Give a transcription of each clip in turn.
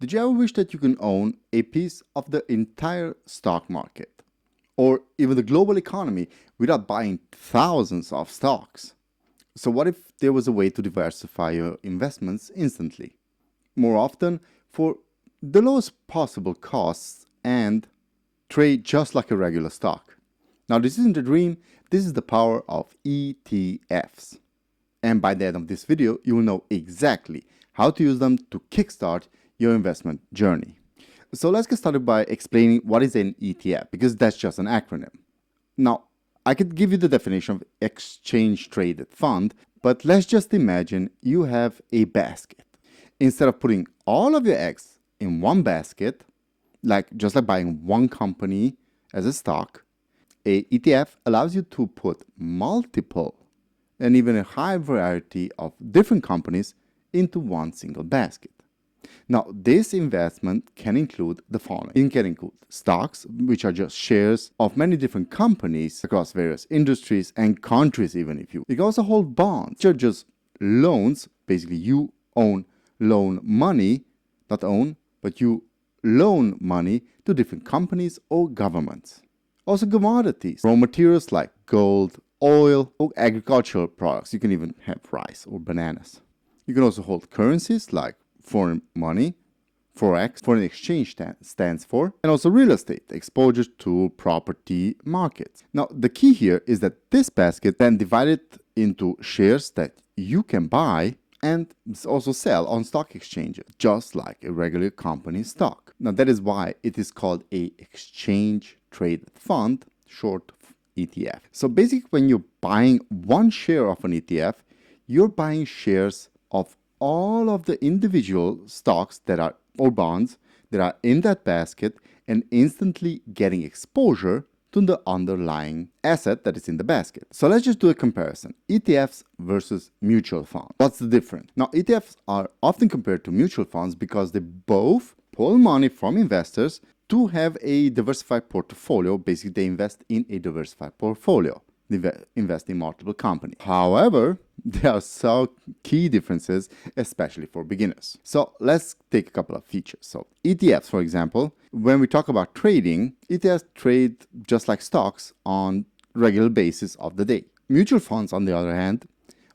Did you ever wish that you can own a piece of the entire stock market or even the global economy without buying thousands of stocks? So what if there was a way to diversify your investments instantly, more often for the lowest possible costs and trade just like a regular stock? Now, this isn't a dream, this is the power of ETFs. And by the end of this video, you will know exactly how to use them to kickstart your investment journey. So let's get started by explaining what is an ETF, because that's just an acronym. Now, I could give you the definition of exchange traded fund, but let's just imagine you have a basket. Instead of putting all of your eggs in one basket, just like buying one company as a stock, a ETF allows you to put multiple and even a high variety of different companies into one single basket. Now, this investment can include the following. It can include stocks, which are just shares of many different companies across various industries and countries, even if you. You can also hold bonds, which are just loans. Basically, you loan money, not own, but you loan money to different companies or governments. Also commodities, raw materials like gold, oil, or agricultural products. You can even have rice or bananas. You can also hold currencies like foreign money, forex, foreign exchange stands for, and also real estate, exposure to property markets. Now, the key here is that this basket then divided into shares that you can buy and also sell on stock exchanges, just like a regular company stock. Now, that is why it is called a exchange traded fund, short ETF. So basically, when you're buying one share of an ETF, you're buying shares of all of the individual stocks or bonds that are in that basket and instantly getting exposure to the underlying asset that is in the basket. So let's just do a comparison. ETFs versus mutual funds. What's the difference? Now, ETFs are often compared to mutual funds because they both pull money from investors to have a diversified portfolio. Basically, they invest in a diversified portfolio. They invest in multiple companies. However, there are some key differences, especially for beginners. So let's take a couple of features. So ETFs, for example, when we talk about trading, ETFs trade just like stocks on regular basis of the day. Mutual funds, on the other hand,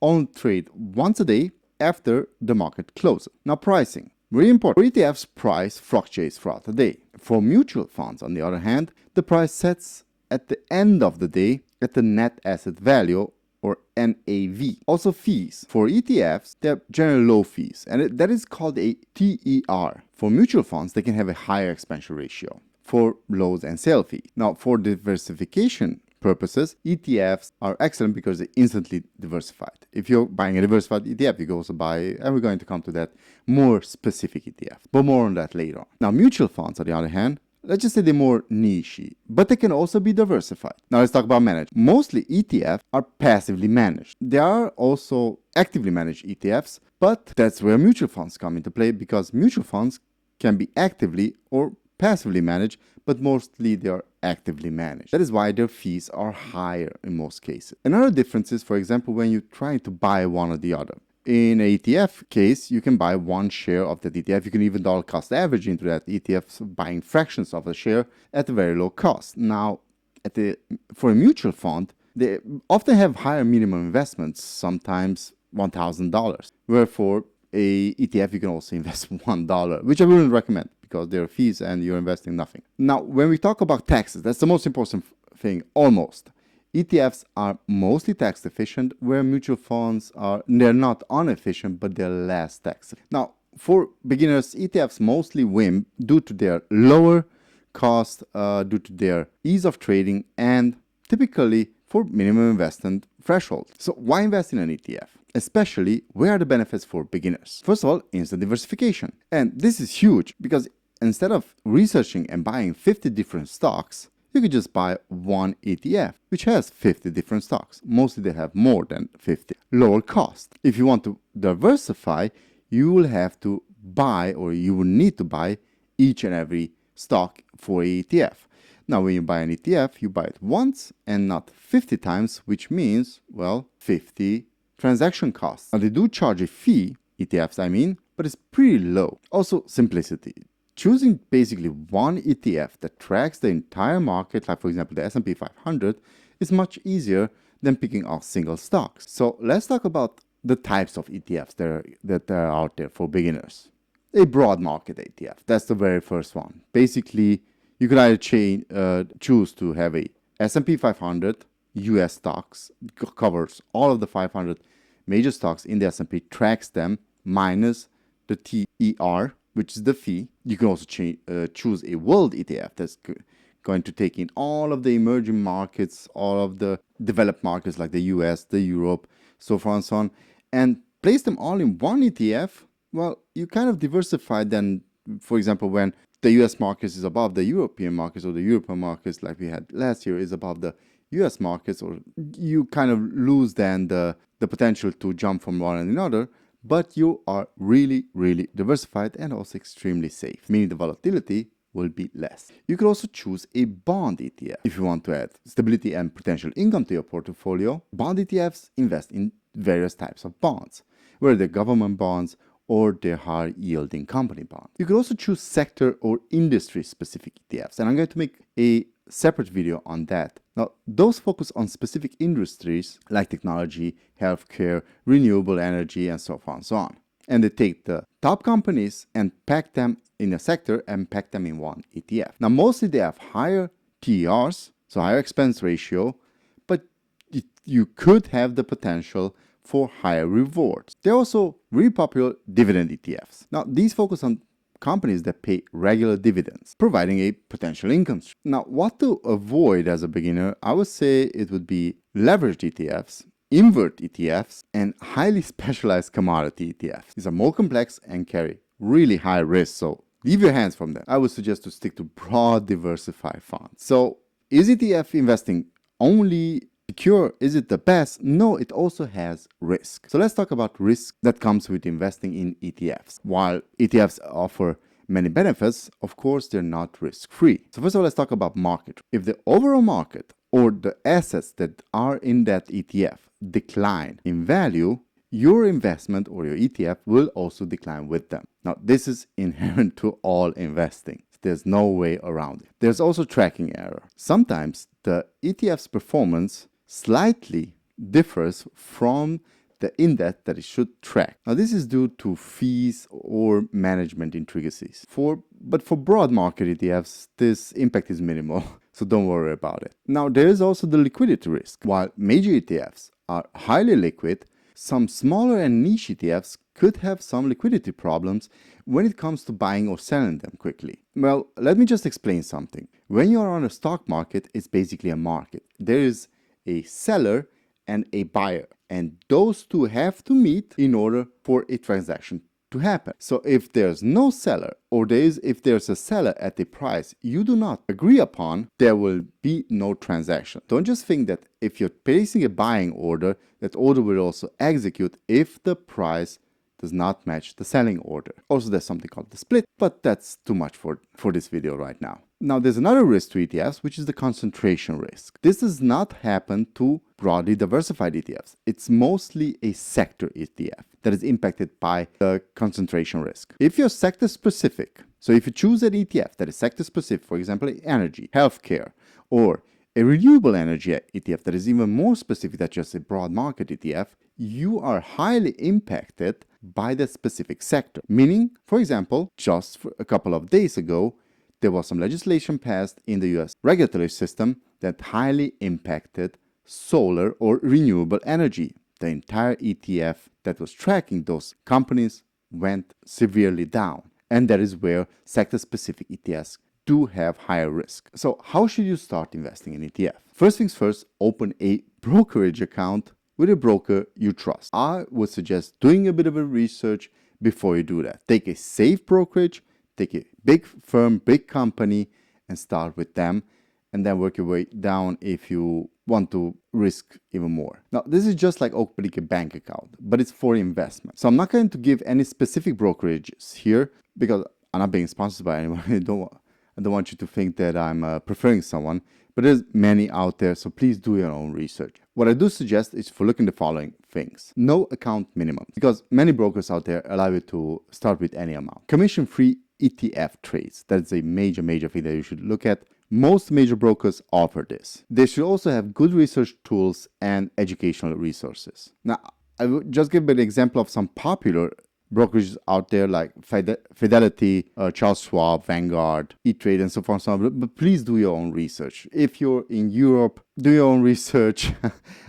only trade once a day after the market closes. Now, pricing. Very important. For ETFs, price fluctuates throughout the day. For mutual funds, on the other hand, the price sets at the end of the day at the net asset value, or NAV. Also, fees. For ETFs, they're generally low fees, and that is called a TER. For mutual funds, they can have a higher expansion ratio for loads and sale fees. Now, for diversification purposes, ETFs are excellent because they're instantly diversified. If you're buying a diversified ETF, you can also buy, and we're going to come to that, more specific ETF, but more on that later on. Now, mutual funds, on the other hand, let's just say they're more niche, but they can also be diversified. Now let's talk about managed. Mostly ETFs are passively managed. There are also actively managed ETFs, but that's where mutual funds come into play, because mutual funds can be actively or passively managed, but mostly they are actively managed. That is why their fees are higher in most cases. Another difference is, for example, when you're trying to buy one or the other. In an ETF case, you can buy one share of that ETF. You can even dollar cost average into that ETF, buying fractions of a share at a very low cost. Now, for a mutual fund, they often have higher minimum investments, sometimes $1,000. Where for a ETF, you can also invest $1, which I wouldn't recommend because there are fees and you're investing nothing. Now, when we talk about taxes, that's the most important thing, almost. ETFs are mostly tax efficient, where mutual funds they're not inefficient, but they're less tax efficient. Now, for beginners, ETFs mostly win due to their lower cost, due to their ease of trading, and typically for minimum investment threshold. So why invest in an ETF? Especially, where are the benefits for beginners? First of all, instant diversification. And this is huge because instead of researching and buying 50 different stocks, you could just buy one ETF, which has 50 different stocks. Mostly they have more than 50. Lower cost. If you want to diversify, you will have to buy, or you will need to buy, each and every stock for an ETF. Now, when you buy an ETF, you buy it once and not 50 times, which means, well, 50 transaction costs. Now, they do charge a fee, ETFs I mean, but it's pretty low. Also, simplicity. Choosing basically one ETF that tracks the entire market, like for example the S&P 500, is much easier than picking out single stocks. So let's talk about the types of ETFs that are out there for beginners. A broad market ETF, that's the very first one. Basically, you could either choose to have a S&P 500 US stocks, covers all of the 500 major stocks in the S&P, tracks them minus the TER, which is the fee. You can also choose a world ETF that's going to take in all of the emerging markets, all of the developed markets like the US, the Europe, so far and so on, and place them all in one ETF. Well, you kind of diversify then, for example, when the US markets is above the European markets, or the European markets like we had last year is above the US markets, or you kind of lose then the potential to jump from one and another, but you are really, really diversified and also extremely safe, meaning the volatility will be less. You could also choose a bond ETF if you want to add stability and potential income to your portfolio. Bond ETFs invest in various types of bonds, whether they're government bonds or they're high yielding company bonds. You could also choose sector or industry specific ETFs, and I'm going to make a separate video on that. Now, those focus on specific industries like technology, healthcare, renewable energy, and so on and so on. And they take the top companies and pack them in a sector and pack them in one ETF. Now, mostly they have higher TERs, so higher expense ratio, but you could have the potential for higher rewards. They're also really popular dividend ETFs. Now, these focus on companies that pay regular dividends, providing a potential income stream. Now, what to avoid as a beginner, I would say it would be leveraged ETFs, invert ETFs, and highly specialized commodity ETFs. These are more complex and carry really high risk, so leave your hands from them. I would suggest to stick to broad diversified funds. So, is ETF investing only secure? Is it the best? No, it also has risk. So let's talk about risk that comes with investing in ETFs. While ETFs offer many benefits, of course, they're not risk-free. So first of all, let's talk about market. If the overall market or the assets that are in that ETF decline in value, your investment or your ETF will also decline with them. Now, this is inherent to all investing. There's no way around it. There's also tracking error. Sometimes the ETF's performance slightly differs from the index that it should track. Now, this is due to fees or management intricacies. But for broad market ETFs, this impact is minimal, so don't worry about it. Now, there is also the liquidity risk. While major ETFs are highly liquid, some smaller and niche ETFs could have some liquidity problems when it comes to buying or selling them quickly. Well, let me just explain something. When you are on a stock market, it's basically a market. There is a seller and a buyer, and those two have to meet in order for a transaction to happen. So if there's no seller, or if there's a seller at a price you do not agree upon, there will be no transaction. Don't just think that if you're placing a buying order, that order will also execute if the price does not match the selling order. Also, there's something called the split, but that's too much for this video right now. Now, there's another risk to ETFs, which is the concentration risk. This does not happen to broadly diversified ETFs. It's mostly a sector ETF that is impacted by the concentration risk. If you're sector specific, so if you choose an ETF that is sector specific, for example, energy, healthcare, or a renewable energy ETF that is even more specific than just a broad market ETF, you are highly impacted by that specific sector. Meaning, for example, just for a couple of days ago, there was some legislation passed in the US regulatory system that highly impacted solar or renewable energy. The entire ETF that was tracking those companies went severely down. And that is where sector-specific ETFs do have higher risk. So how should you start investing in ETF? First things first, open a brokerage account with a broker you trust. I would suggest doing a bit of a research before you do that. Take a safe brokerage, take a big firm, big company, and start with them, and then work your way down if you want to risk even more. Now, this is just like opening a bank account, but it's for investment. So I'm not going to give any specific brokerages here because I'm not being sponsored by anyone. I don't want you to think that I'm preferring someone, but there's many out there, so please do your own research. What I do suggest is for looking at the following things. No account minimum, because many brokers out there allow you to start with any amount. Commission-free ETF trades. That's a major thing that you should look at. Most major brokers offer this. They should also have good research tools and educational resources. Now, I will just give an example of some popular brokerages out there like Fidelity, Charles Schwab, Vanguard, E-Trade, and so forth and so on. But please do your own research. If you're in Europe, do your own research.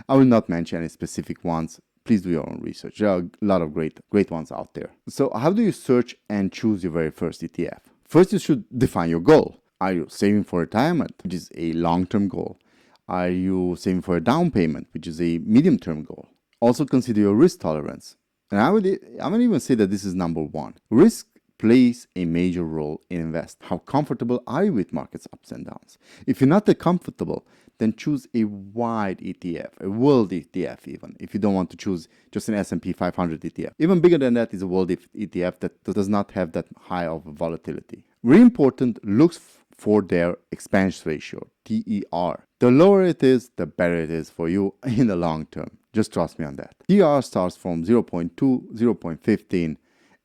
I will not mention any specific ones. Please do your own research. There are a lot of great ones out there. So how do you search and choose your very first ETF? First, you should define your goal. Are you saving for retirement, which is a long-term goal? Are you saving for a down payment, which is a medium-term goal? Also consider your risk tolerance. And I would even say that this is number one. Risk plays a major role in invest. How comfortable are you with markets ups and downs? If you're not that comfortable, then choose a wide ETF, a world ETF even, if you don't want to choose just an S&P 500 ETF. Even bigger than that is a world ETF that does not have that high of volatility. Really important, looks for their expense ratio, TER. The lower it is, the better it is for you in the long term. Just trust me on that. TER starts from 0.2, 0.15,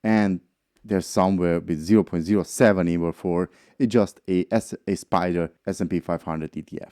and there's somewhere with 0.07 even for it's just a spider S&P 500 ETF.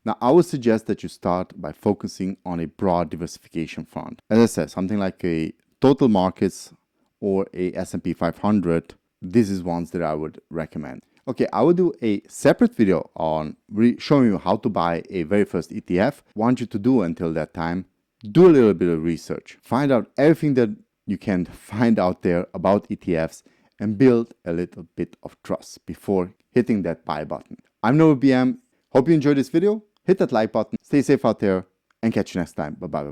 Now, I would suggest that you start by focusing on a broad diversification fund. As I said, something like a total markets or a S&P 500. This is ones that I would recommend. Okay, I will do a separate video on showing you how to buy a very first ETF. Want you to do until that time, do a little bit of research. Find out everything that you can find out there about ETFs and build a little bit of trust before hitting that buy button. I'm Noah BM. Hope you enjoyed this video. Hit that like button. Stay safe out there and catch you next time. Bye-bye.